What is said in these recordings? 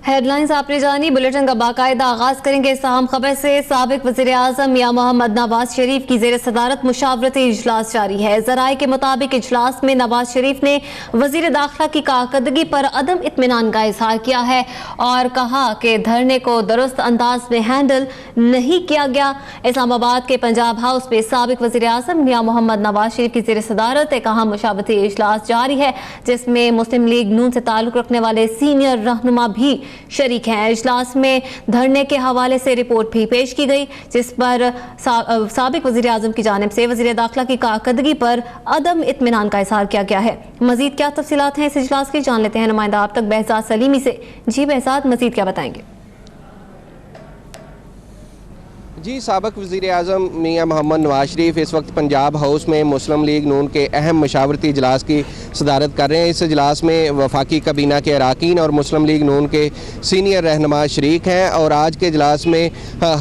Headlines आपने जानी। Bulletin का बाकायदा आगाज करेंगे इस अहम खबर से। साबिक वज़ीर आज़म मियां मोहम्मद नवाज शरीफ की ज़ेर सदारत मुशावरती इजलास जारी है। ज़राए के मुताबिक इजलास में नवाज शरीफ ने वज़ीर दाखिला की कारकर्दगी पर अदम इत्मीनान का इजहार किया है और कहा कि धरने को दुरुस्त अंदाज में हैंडल नहीं किया गया। इस्लामाबाद के पंजाब हाउस में साबिक वज़ीर आज़म मियां मोहम्मद नवाज शरीफ की ज़ेर सदारत एक अहम मुशावरती इजलास जारी है, जिसमें मुस्लिम लीग नून से ताल्लुक़ रखने वाले सीनियर रहनुमा भी शरीक हैं। इजलास में धरने के हवाले से रिपोर्ट भी पेश की गई, जिस पर साबिक वज़ीर आज़म की जानिब से वज़ीर दाखिला की कारकर्दगी पर अदम इत्मीनान का इजहार किया गया है। मज़ीद क्या तफसीलात हैं इस इजलास की, जान लेते हैं नुमाइंदा आप तक बहजाद सलीमी से। जी बहजाद, मज़ीद क्या बताएंगे? जी, साबिक वज़ीर आज़म मियां मोहम्मद नवाज शरीफ इस वक्त पंजाब हाउस में मुस्लिम लीग नून के अहम मशावरती इजलास की सदारत कर रहे हैं। इस इजलास में वफाकी काबीना के अराकीन और मुस्लिम लीग नून के सीनियर रहनुमा शरीक हैं और आज के इजलास में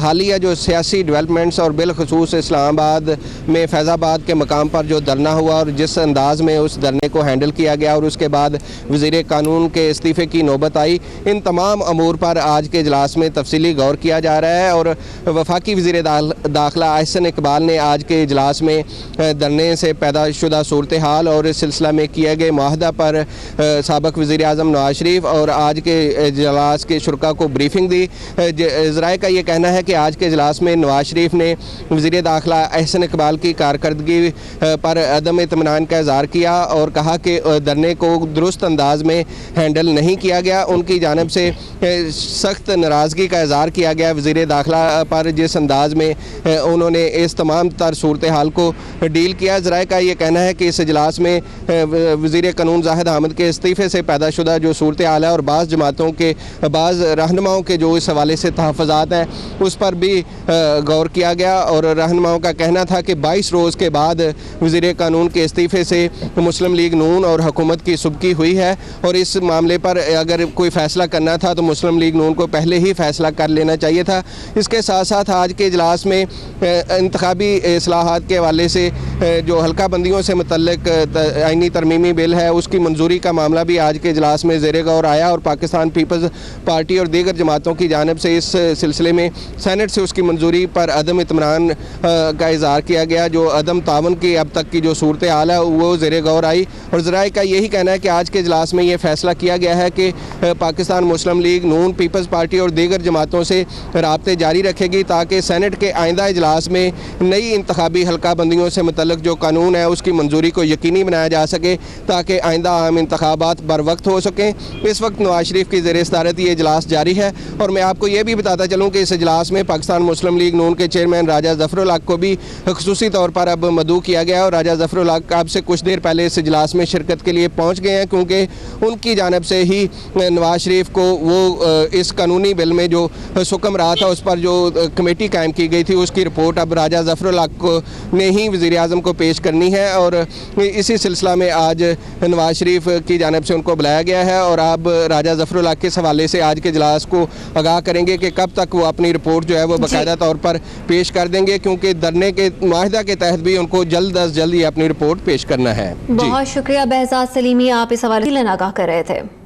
हालिया जो सियासी डेवलपमेंट्स और बिलखसूस इस्लामाबाद में फैज़ाबाद के मकाम पर जो धरना हुआ और जिस अंदाज में उस धरने को हैंडल किया गया और उसके बाद वज़ीर कानून के इस्तीफ़े की नौबत आई, इन तमाम अमूर पर आज के इजलास में तफसीली गौर किया जा रहा है। और वफाकी वज़ीर दाखिला अहसन इकबाल ने आज के इजलास में धरने से पैदाशुदा सूरत हाल और इस सिलसिला में किए गए मुआहदा पर साबिक वज़ीर आज़म नवाज शरीफ और आज के इजलास के शुरका को ब्रीफिंग दी। ज़राए का ये कहना है कि आज के इजलास में नवाज शरीफ ने वज़ीर दाखिला अहसन इकबाल की कारकर्दगी पर अदम इत्मीनान का इज़हार किया और कहा कि धरने को दुरुस्त अंदाज में हैंडल नहीं किया गया। उनकी जानिब से सख्त नाराज़गी का इज़हार किया गया वज़ीर दाखिला पर, जिस अंदाज में उन्होंने इस तमाम तर सूरत हाल को डील किया। ज़राए का ये कहना है कि इस इजलास में वज़ीर कानून ज़ाहिद अहमद के इस्तीफ़े से पैदाशुदा जो सूरत हाल है और बाज़ जमातों के बाज़ रहनुमाओं के जो इस हवाले से तहफ़्फ़ुज़ात हैं उस पर भी गौर किया गया। और रहनुमाओं का कहना था कि 22 रोज़ के बाद वज़ीर कानून के इस्तीफ़े से मुस्लिम लीग नून और हुकूमत की सुबकी हुई है और इस मामले पर अगर कोई फ़ैसला करना था तो मुस्लिम लीग नून को पहले ही फ़ैसला कर लेना चाहिए था। इसके साथ साथ आज के इजलास में इंतखाबी इस्लाहात के हवाले से जो हल्का बंदियों से मुतल्लिक आईनी तरमीमी बिल है उसकी मंजूरी का मामला भी आज के इजलास में ज़ेरे गौर आया और पाकिस्तान पीपल्स पार्टी और दीगर जमातों की जानिब से इस सिलसिले में सेनेट से उसकी मंजूरी पर अदम इत्मीनान का इज़हार किया गया। जो अदम तावन की अब तक की जो सूरत हाल है वो ज़ेरे गौर आई और ज़राए का यही कहना है कि आज के इजलास में ये फ़ैसला किया गया है कि पाकिस्तान मुस्लिम लीग नून पीपल्स पार्टी और दीगर जमातों से राब्ते जारी रखेगी ताकि सेनेट के आइंदा इजलास में नई इंतखाबी हल्का बंदियों से मुतल्लिक जो कानून है उसकी मंजूरी को यकीनी बनाया जा सके ताकि आइंदा आम इंतखाबात बर वक्त हो सकें। इस वक्त नवाज शरीफ की ज़ेर सदारत ये इजलास जारी है और मैं आपको ये भी बताता चलूँ कि इस इजलास में पाकिस्तान मुस्लिम लीग नून के चेयरमैन राजा ज़फ़रुल हक को भी ख़ुसूसी तौर पर अब मदऊ किया गया और राजा ज़फ़रुल हक अब से कुछ देर पहले इस इजलास में शिरकत के लिए पहुँच गए हैं, क्योंकि उनकी जानिब से ही नवाज शरीफ को वो इस कानूनी बिल में जो हुक्म रहा था उस पर जो कमेटी कायम की गई थी उसकी रिपोर्ट अब राजा ज़फ़रुल हक ने ही वज़ीर आज़म को पेश करनी है और इसी सिलसिला में आज नवाज शरीफ की जानिब से उनको बुलाया गया है और अब राजा ज़फ़रुल हक के हवाले से आज के इजलास को आगाह करेंगे कि कब तक वो अपनी रिपोर्ट जो है वो बाकायदा तौर पर पेश कर देंगे, क्योंकि धरने के मुआहदा के तहत भी उनको जल्द अज जल्द ये अपनी रिपोर्ट पेश करना है। बहुत शुक्रिया बहजाद सलीमी, आप इस हवाले से आगाह कर रहे थे।